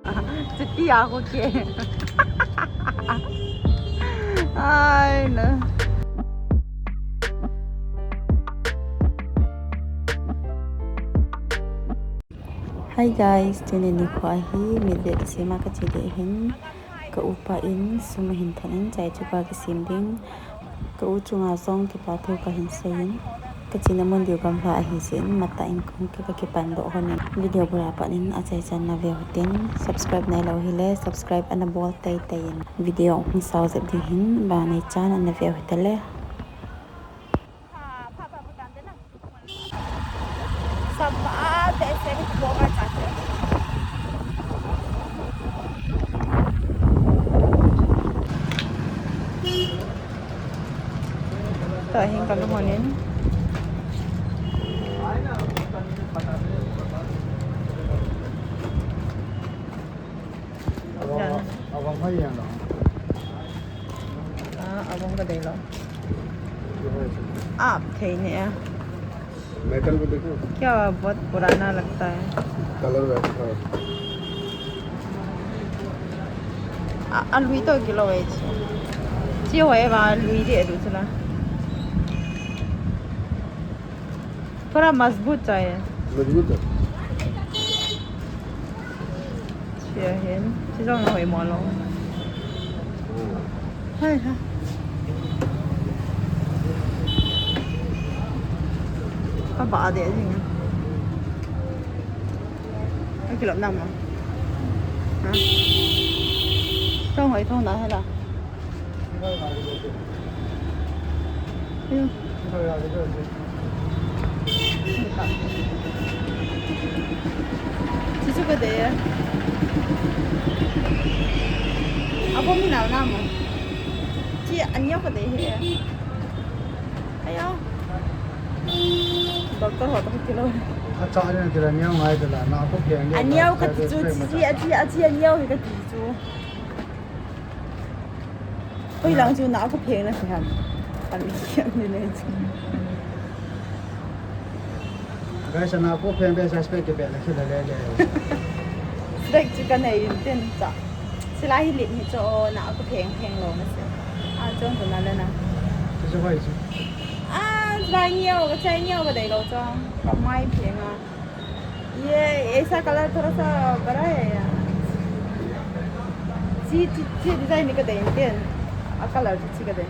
Cuti aku ke. Ay, no. Hi guys, tunini ko ahi midlet sima ka chidehin ka upain sumahin thanin chai chupa ka simding ka uchunga song ki pathu ka hinsain ka chinamon dio kam pha ahi sin mata in kong ki ka pando honin video bura panin achai chan na ve hotin subscribe nai lo hile subscribe ana bol tai tayin video hung saw zep dihin ba nai chan ana ve hotele tahin kalumonin abang hai yang dong abang ka dai lo आप थे नहीं metal में देखो क्या बहुत पुराना लगता है कलर बैठा है लुई तो किलो है जी हुए बा लुई दे दो चला थोड़ा मजबूत चाहिए मजबूत है हिन चिजों में हुई मोलो है है có bọ gì gì nha cái kilo năm mà hả không hỏi thôn nào hay là chỉ số cái đấy có mình nào năm mà chị anh nhóc cái đấy hết thấy không doctor hoto kilo अच्छा है ना तेरा नियम है तेरा ना आपको कहेंगे anyau ka tizu chi anyau hi ka tizu oi lang ju na ko pheng na siam an siam ni ne guys ना आपको फेम पे सस्पेक्ट के पहले से ले ले dek chi ka nei ten cha sila hi lim hi cho na ko pheng lo na se a chong tu na le na 这是位置在nhiều cái chai nhiều cái đấy đâu cho có mai phiền à ये ऐसा colour थोड़ा सा बड़ा है यार जी design का दें दें कलर जी का दें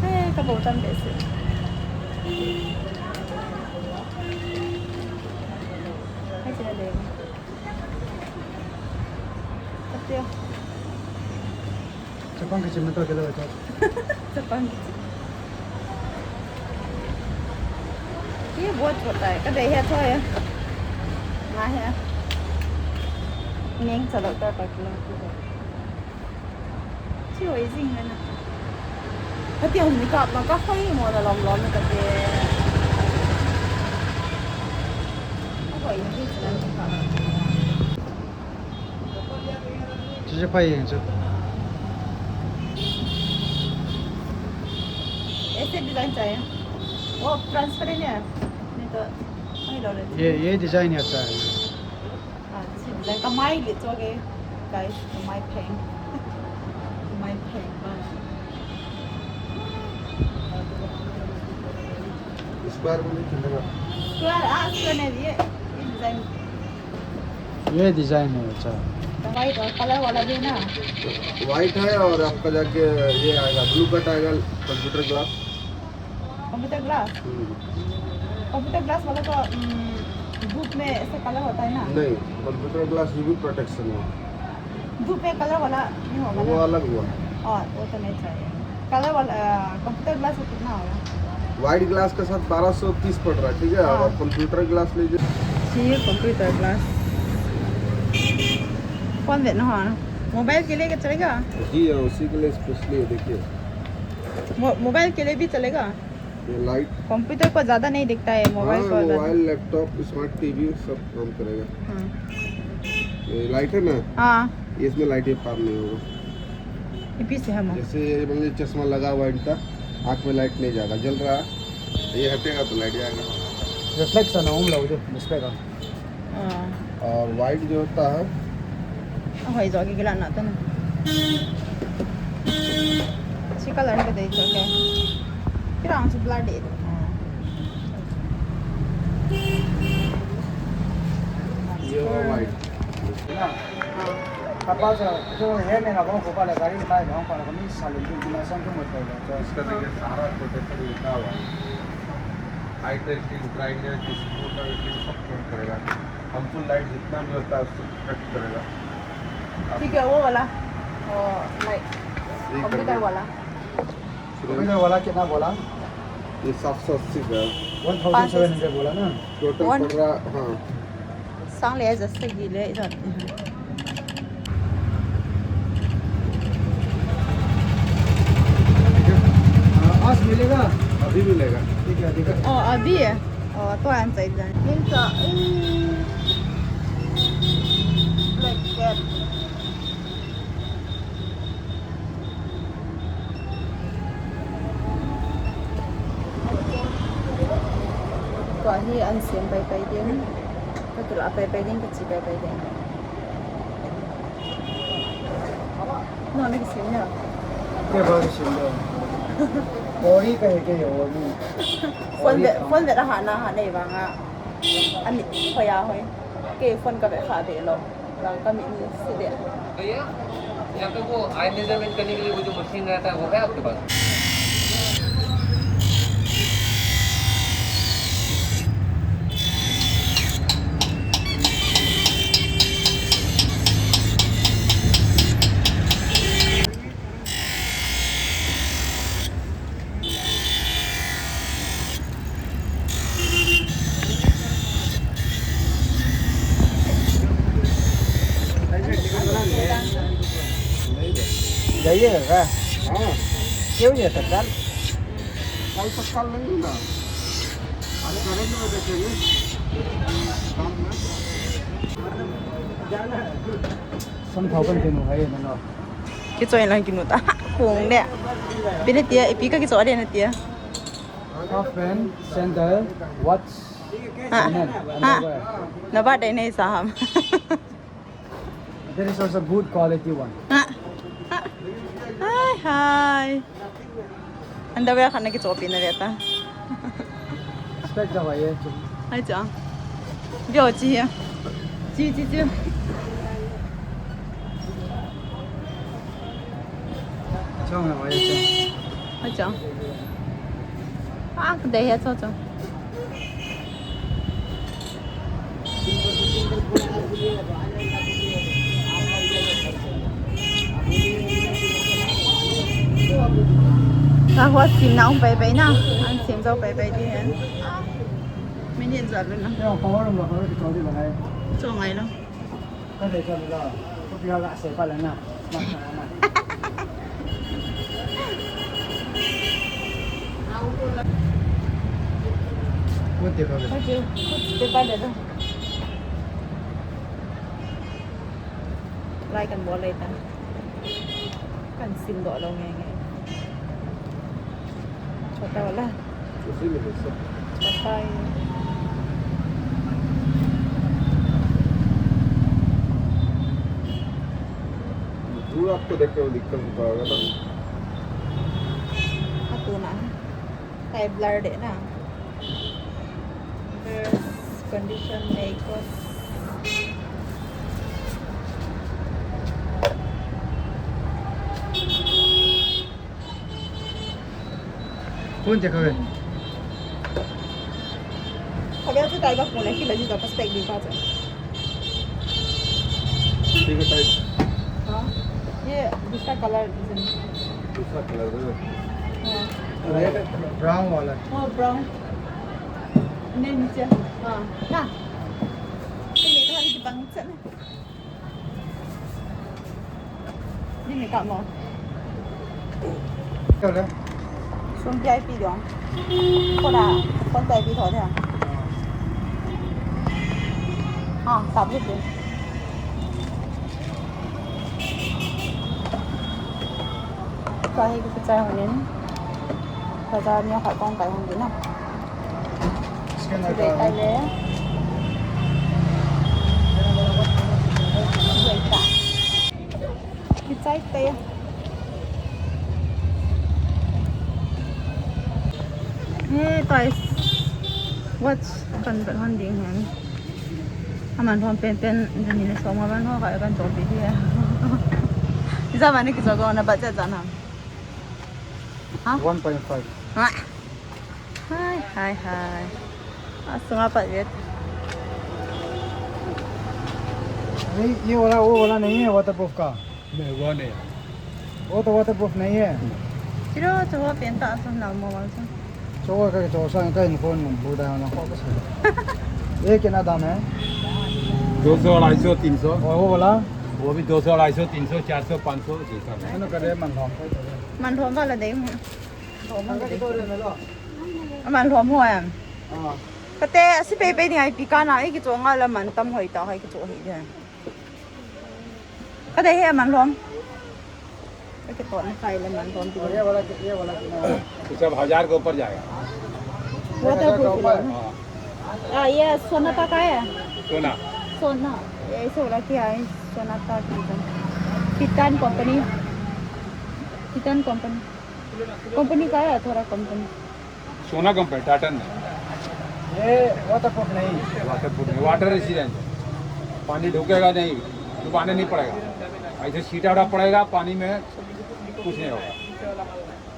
है का बोतल वैसे है चला दें अच्छा चपन के चिमटा के लगा चपन ये बहुत छोटा है cái đấy hết thôi mà hết nhanh sợ được cả kilo chưa ấy gì nữa nè cái tiền mình gặp mà có hơi mà là lòng nó cái gì không phải những cái gì đó这是拍影子 ऐसे design चाहिए वो transparent है नहीं तो नहीं लो ये design अच्छा है अच्छी डिजाइन का माई ले चोगे गाइस माई पेन इस बार में चलेगा यार आज करने दिए ये डिजाइन है अच्छा वाइट और कलर वाला भी ना वाइट है और आपका जाके ये आएगा ब्लू कट आएगा कंप्यूटर ग्लास कंप्यूटर ग्लास वाला तो धूप में ऐसा कलर होता है ना नहीं कंप्यूटर ग्लास यूवी प्रोटेक्शन है धूप में कलर वाला नहीं होगा वो अलग हुआ और वो तो नहीं चाहिए कलर वाला कंप्यूटर ग्लास कितना होगा वाइट ग्लास के साथ 1230 पड़ रहा है ठीक है और कंप्यूटर ग्लास लीजिए चाहिए कंप्यूटर ग्लास कौन देना हो मोबाइल के लिए चलेगा जी हाँ उसी के लिए स्पेशली देखिए मोबाइल के लिए भी चलेगा ये लाइट कंप्यूटर को ज़्यादा नहीं दिखता है मोबाइल को मोबाइल लैपटॉप स्मार्ट टीवी सब काम करेगा ये लाइट है ना हाँ इसमें लाइट ये पार नहीं होगा ये पीछे हम जैसे मान लीजिए चश्मा लगा हुआ इनका आँख में लाइट नहीं जाएगा जल रहा ये हटेगा तो लाइट जाएगा रिफ्लेक्शन है डिस्प्ले का और वाइट जो होता है hỏi rồi cái lần nào tên này chỉ có lần cái đấy cho cái rong chụp lại để ये वाइट Kapag जो है मेरा वो को पाले गाड़ी में लाए हम पाले कमी साले की इंफॉर्मेशन को मत करो तो इसका देखिए सारा प्रोटेक्टर लिखा हुआ है हाई टेस्टिंग ब्राइटनेस स्मूथ सब प्रोटेक्ट करेगा हार्मफुल लाइट जितना भी होता है उसको प्रोटेक्ट करेगा ठीक है वो वाला लाइक कंप्यूटर वाला कंप्यूटर वाला कितना बोला ये 780 का 1700 बोला ना टोटल पड़ रहा हाँ sáng lẽ giờ sẽ gì lẽ rồi आज मिलेगा अभी मिलेगा ठीक है अभी तो ăn chạy rồi nên sợ like that có thì ăn xiêm bay bay đến cái tụi bay bay đến cái chị bay bay đến nó mấy cái xiêm nhở के बाद शिमला बॉडी कहे के हो नहीं phân biệt ahan này vàng à anh mình phải à thôi cái phân cái phải để lo là cái mình sẽ để भैया यहाँ पे वो आई मेजरमेंट करने के लिए वो जो मशीन रहता है वो है आपके पास जाइएगा क्या हाँ क्यों ये सब कल कल तक कल नहीं ना आज करेंगे में देखेंगे काम में संभावना के नु है ना cái chỗ này là cái nút à cuồng đấy bên này tia bị cái chỗ này nè tia half pant sandal watch underwear nó bắt đây này sao hả there is also good quality one hi hi underwear khana cái chỗ bên này ta expect ra vậy chứ hai chàng biểu chi à chi trong là vậy chứ hai chàng cái đấy hết cho ta hoa sim nào bay bay nào ăn sim đâu bay bay đi hen mình nhìn rõ luôn nhưng mà không có đồng là không có chỗ gì mà này chỗ này đâu có thể cho được rồi có khi họ lại sẽ phải lần nào mặc mà What the hell? thôi chứ cái tay đấy đâu lại cần bỏ lại ta cần sim đỏ đâu nghe cho tao là उसी में है सब cho tay दूर आपको देखने में दिक्कत होता होगा ना aku na kayak blur deh na there's condition makeup कौन देखा है Kaya tu tayo ba kulay kila dito pas peg di pa to. ठीक है टाइप Ha? Ye, दूसरा कलर डिजाइन. दूसरा कलर है रेड ब्राउन वाला Oh, brown. Ini नीचे. हाँ. ना. Ini kan lagi bangsa na. Ini makeup mo. क्या है Xuống VIP dong. Con VIP thôi thế à? Sắm được rồi. Cho cái chai hồng nến. Bazar nhau khỏi con cái hồng nến nào. इसके Để tay अंदर lé. cái trái tê hey tại watch cần phải hoàn điện hàng mình hoàn tiền tiền nhìn sống mà vẫn không phải cần trộn bị đi đi ra mà này cái chỗ con là bắt chết chẳng hả 1.5 hai sungai Pak Wet ये वाला नहीं है waterproof का नहीं वो नहीं वो तो वाटरप्रूफ नहीं है Ciro coba pinta asal nama macam चोर का चोर सा का इनफोन बूढ़ा है ना ये कितना दाम है 200 250 300 और वो वाला वो भी 200 250 300 400 500 जैसा है मैंने करे मन हमมันรวมก็ละเด้ง มันก็ตัวเดียวเลยเหรอ มันรวมหัวอ่ะ อ่า ก็แต่สิไปนี่ไอ้ปีกาน่ะไอ้กี่ตัวงาละมันตำหอยตาไอ้กี่ตัวเหี้ยก็ได้เฮ้มันรวมไอ้กี่ตัวนี่ใครละมันรวมตัว और ये वाला कितना है तो सब 1000 के ऊपर जाएगा waterproof हाँ ah ये सोनाटा का है सोना सोना ये सोना क्या है Sonata Titan company Titan company company का है थोड़ा कंपनी सोना कंपनी टाटा नहीं ये वाटरप्रूफ नहीं वाटर रेसिडेंट पानी ढुकेगा नहीं डुबाने नहीं पड़ेगा ऐसे छीटा उड़ा पड़ेगा पानी में कुछ नहीं होगा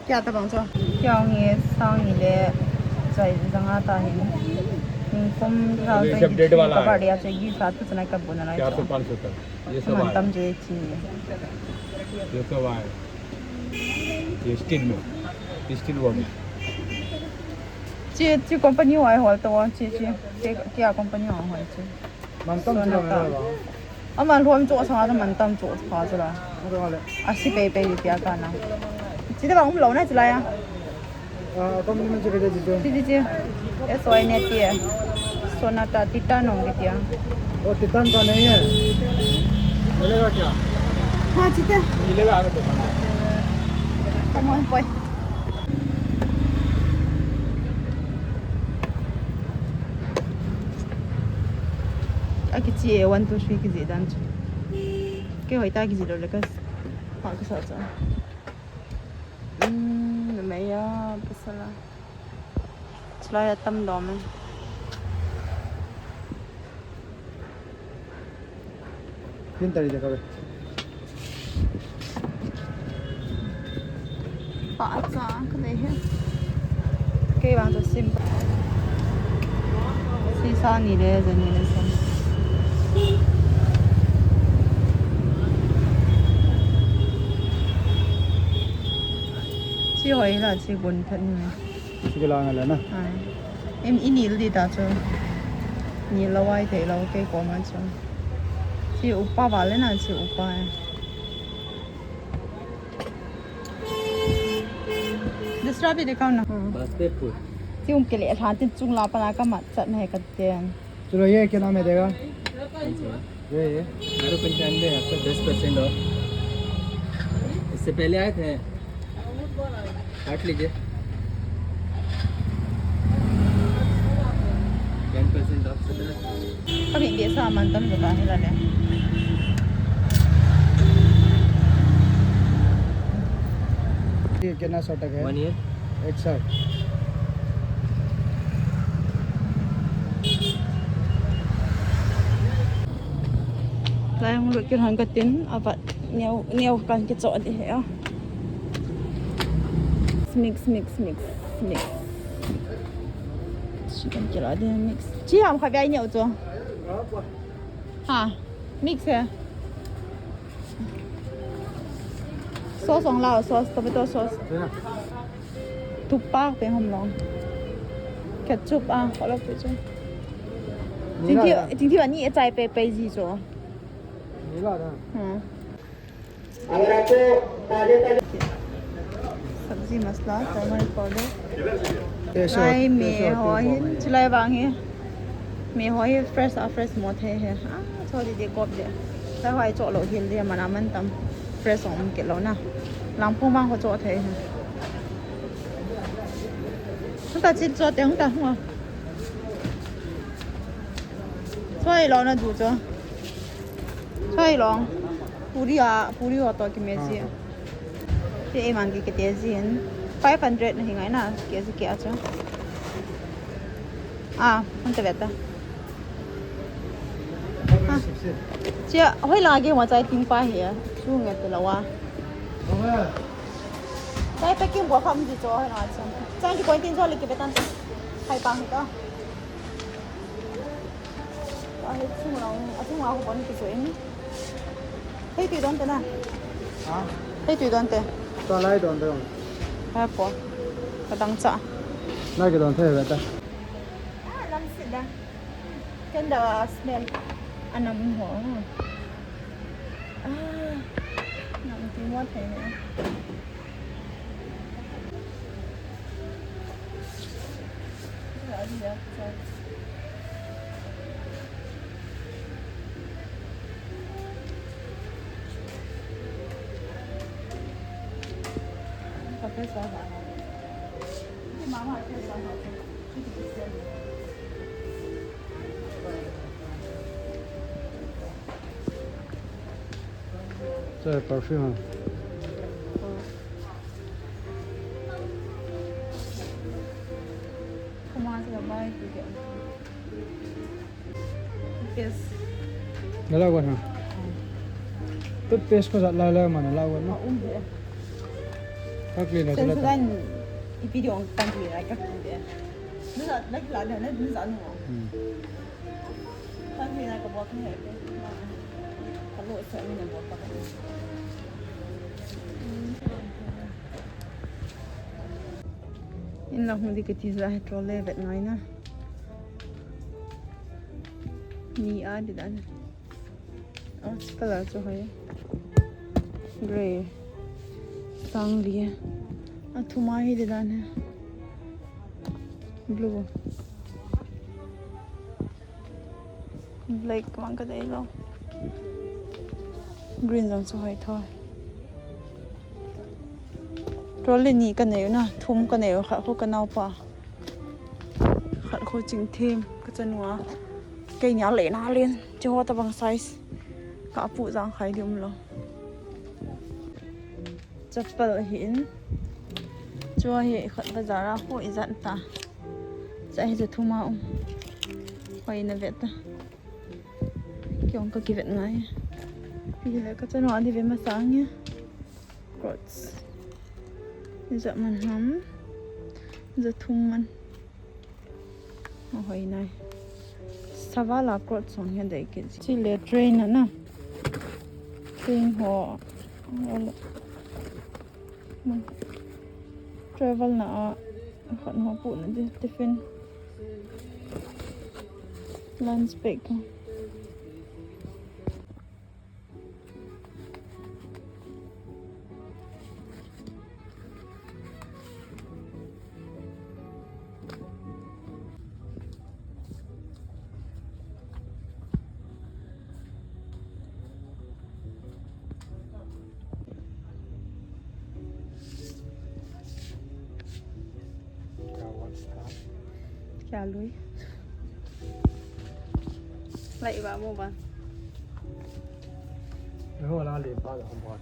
क्या था बंसो क्या ये सांगी ले जाए जगह ता है कम ये सब डेट वाला है। बढ़िया चाहिए साथ में सुनाई कब बोलना है 400 500 तक ये सब मन तम आए जे चाहिए ये सब आए ये स्टील में स्टील वो में जी कंपनी हुआ है तो जी क्या कंपनी हुआ है जी मन तम चलो मेरा अब मन रवम जो संगा तो मन तम जो खा चला वो वाले 80倍रुपया का ना जिधर बाहु लो ना चला या कंपनी में चले गए जीतो जी ये सोए ने दिए सोनाटा Titan होंगे क्या वो तितान का नहीं है मिलेगा क्या हाँ जीते मिलेगा आगे दुकान में Come on, boy. Cái chị 1 2 3 cái gì đang cái hồi ta cái gì rồi là cái họ cái sợ sợ mày à bớt sao lại tâm đỏ mà तीन तरीके का Bazar cái này hết cái bằng cho sim xí xa nhỉ đấy rồi nhỉ đấy xong chỉ hỏi là chỉ buồn thật mà cái là này nè em in nhiều đi ta cho nhiều lâu ai thấy lâu cái có mà cho chỉ upa vào lên là chỉ upa Describe đi con nào. Basketball Chứ cái lẽ thằng tin chung là pana cái mặt trận này cái tiền. चलो ये क्या नाम है देगा ये 95 आपका 10% of इससे पहले आए थे काट लीजिए 10% of 17 Cái miệng địa sao mà tâm được vào hay là này. ये कितना सौ टका है 1 year 1 shirt Đây không được cái thằng cái tính à vậy neo cần cái chỗ đi hả? Mix. Chỉ cần cái đó đi mix. Chỉ làm khai vậy nhiều chưa? Hả? Mix à? Sauceของเรา sauce tomato sauce ทุกปากเป็นหอมลองแคทชุบอ่ะขอเราไปจ้ะจริงที่วันนี้ใจไปจีจ้ะ मिला था सब्जी मसाला turmeric powder ये show I में हो है चलाई बांग है में हो है fresh मोट है थोड़ी देर कॉप देถ้าใครโจโลหินเรียมันมันตำ fresh ของมันเก็บแล้วนะหลังพวกบ้างเขาโจเทฮะตั้งแต่จีนโจเต็งแต่หัวช่วยลองนะดูจ้ะช่วยลอง पूरी होता कि मैं जी ये मांगी के तेजी 500 नहीं है ना कैसे क्या अच्छा अंत बेटा चे होई लागे 我在听巴here 输嘅得啦哇 đây phải kiếm bộ không gì cho hay nói xem trang thì quay tin cho lịch cái tan hay bằng đó hết chung nào không cái chuyện thấy tùy đơn thế nào thấy tùy đơn thế ta lại đơn thế hay bỏ cái đăng trả lại cái đơn thế vậy ta làm gì đó cái đó smell anh nằm hổ nằm thì mất thế này cái sao hả? Cái má hỏi cái sao hả? Cái gì vậy?这 perfume Không ai sẽ bay thì kiểu Yes nó là quần hả tất paste có giặt lại lại mà nó là quần nó vậy các liền nó sẽ Sen là sudah i video tăng gì lại các gì nó là lấy lại nó dẫn mà tăng gì lại có bỏ cái này cái lỗ sợ mình bỏ vào in là không đi cái gì ra hết rồi lên vậy nói nè mi ai đi đánh color cho hay gray sang liya thu mai đi đánh blue black mang cái đấy luôn green giống cho hay thôi rồi lên nhị cái này nè thum cái này khá khô cái nào pa khá khô chỉnh thêm cái chân hoa cây nhỏ lẻ na lên cho hoa ta bằng size cả phụ giang khai điểm lo chappal hin cho hi khát bazar ra hội dặn ta chạy giờ thu mau quay na vẹt ta kiểu có kỳ vẹt ngay bây giờ cái chân hoa thì về mà sáng nhá gross giờ mình hắm giờ thùng mình hồi này sao là cột xong hiện tại cái chỉ là train nữa nè train họ travel nọ họ phụ nữa đi tiffin lunch break Chà lưới lại vào mua vào然后拉脸包的红包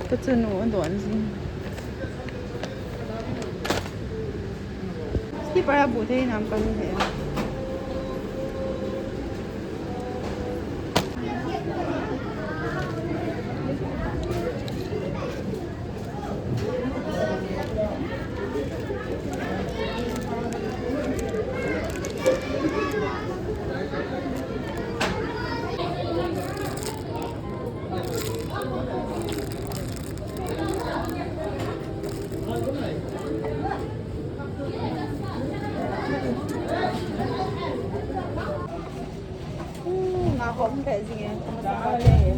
cái chân nó đoạn gì cái bà bố thế làm con như thế không thể gì không có để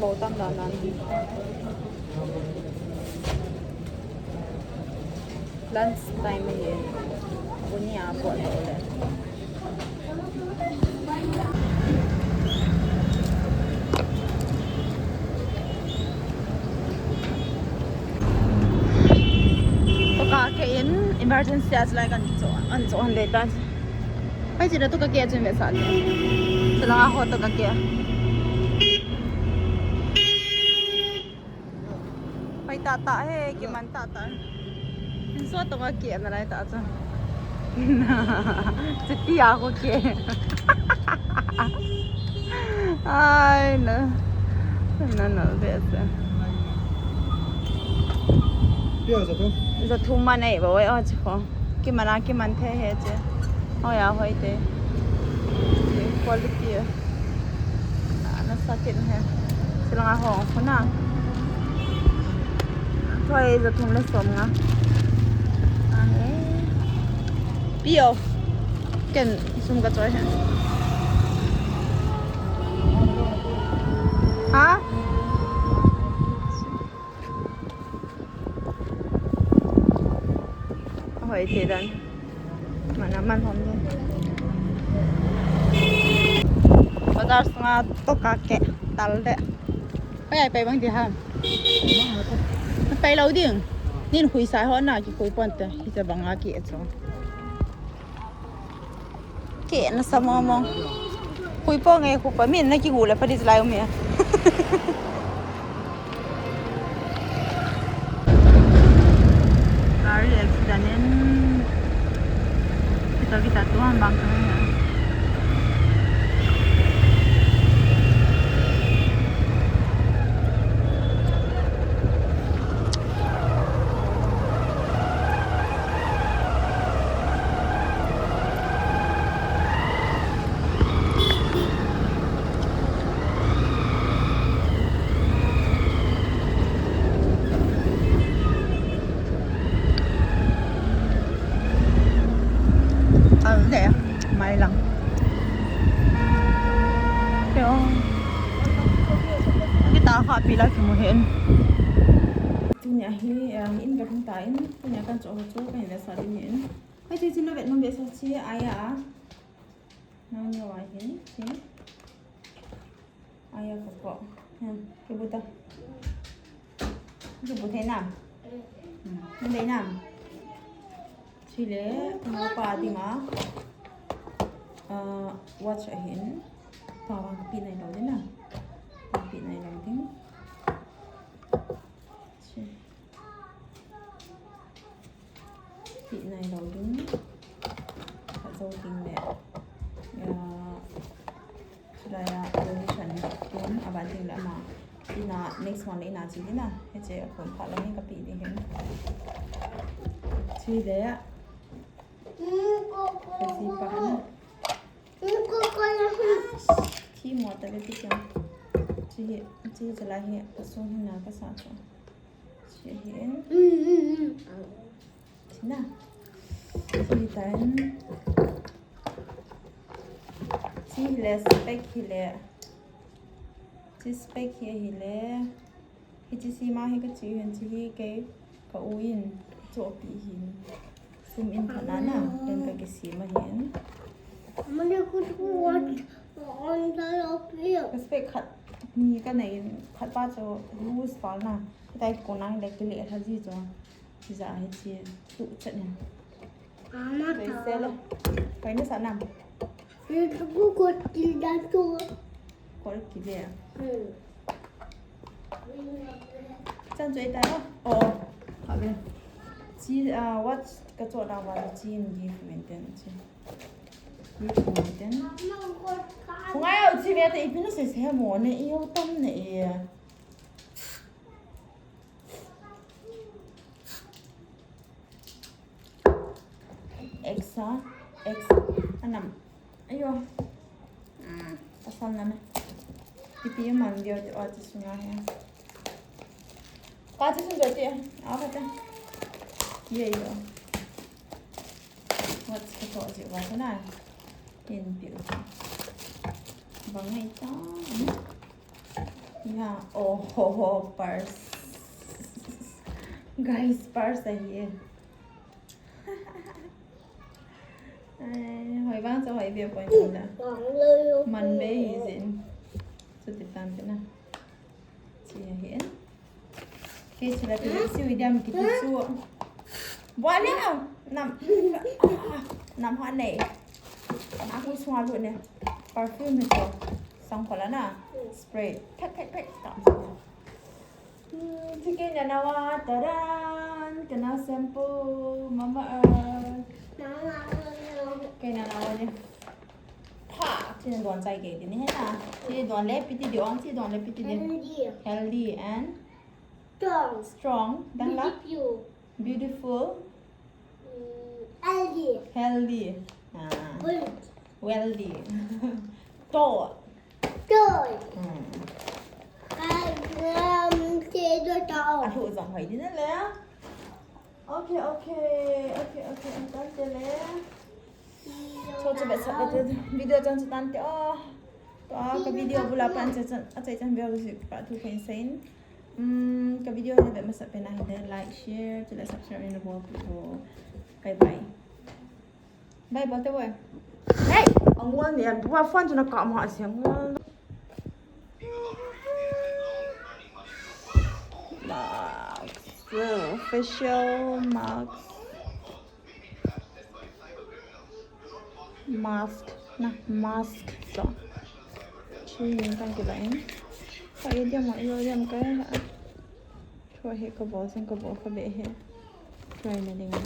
bầu tâm là nắn lunch time này buồn nhà buồn rồi Toka kain emergency as like an so le dan. Ai chỉ là toka kia trên về sàn. Sẽ là ho toka kia. Phải ta he cái man ta. Mình số toka kia là lại ta chứ. Chỉ tia ko kia. Ai nữa. Nó về sao. Bây giờ tôi Giờ thu mà này bảo vậy chứ không cái mà thế hết chứ ôi à hơi thế quality nó sao kiện hết chỉ là hỏng thế nào thôi giờ thu lấy sống ngá bio cái sống cái chơi hết hả hỏi thế đấy mà nó ăn không thôi Bazar sang Toka kẹ tal đấy cái này bằng gì hả phải lâu đi nên khui sai hơn nào chỉ khui bận thế thì sẽ bằng cái kẹ cho kẹ nó sao mà khui bận nghe khui bận mình nó chỉ ngủ lại phải đi lại không nhỉ Sorry, accident. Kita tuan bangkangnya. Thế may lắm kiểu cái tao họ bị lại một hiện tu nhà hi in cái không tại tu nhà căn chỗ cái này sao đi nhện hay chỉ nó vậy nó bị sao chi ai à nó nhiều ai hiện chi ai à có cái bút thế nào nó đấy nào chỉ để nó pa đi mà watch ahin tawang pi này đâu đấy nào pi này đâu tiếng pi này đâu tiếng thật sâu tiếng mẹ rồi donation tiếng à bạn tiếng đã mà ina next one ina chỉ thế nào hết chế còn phải là những cái pi đi hết chỉ để cái gì bạn khi mua tại vì cái chỉ là hiện cái số như nào cái sao cho chỉ hiện chính là chỉ đến chỉ là spec hi lệ hi chỉ xí mà hi cái chữ hiện chỉ cái uin chỗ bị hiện zoom in khả năng nào lên cái xí mà hiện cái spec khát ni cái này khát ba cho loose vào na cái tay cô nàng lấy cái lệ thay gì cho thì giờ hay chỉ tụ trận này đấy xe luôn cái nó sao nằm có được cái gì à chân dưới tay không ồ hỏi về chỉ what cái chỗ nào vào chỉ gì maintain chứ maintain không ai ở chỉ về thì nó sẽ xe mỏ này yêu tâm này X anh nằm ayo asal name pipi mang dia tu aja sungai ya kaca sudah tu ya apa tu iya iya buat kita aja buat mana in biu bang itu ya oh purse guys purse aja hỏi vang cho hỏi việc của anh nè mình bé hiện diện cho tiếp tam cái nào chị hiện khi chị là cái siêu đam cái chút xua quá nào nằm hoa này aku xóa luôn nè perfume này rồi xong khỏi nè spray pek tạm thì cái nhà nào tadan kena shampoo mama cái nào nhỉ pa thì là đoàn dài cái này hết à thì đoàn lép thì đi on thì đoàn lép thì đi healthy and strong dan là beautiful healthy wealthy to thủ giọng hỏi đi nữa lẽ ok anh ta chơi lẽ cho bạn sợ cái video trong sự tan teo cái video bula pan chơi chân video gì bạn thu quên sen cái video này bạn sẽ phải like share cho lại subscribe cho kênh bye bye bye bye hey ông quan niệm qua phân cho nó cọ mọi xiềng official mask so chị nhìn con cái bánh phải cho mọi người làm cái hả cho hệ có bộ xem có bộ có bể hết rồi này đi ngắm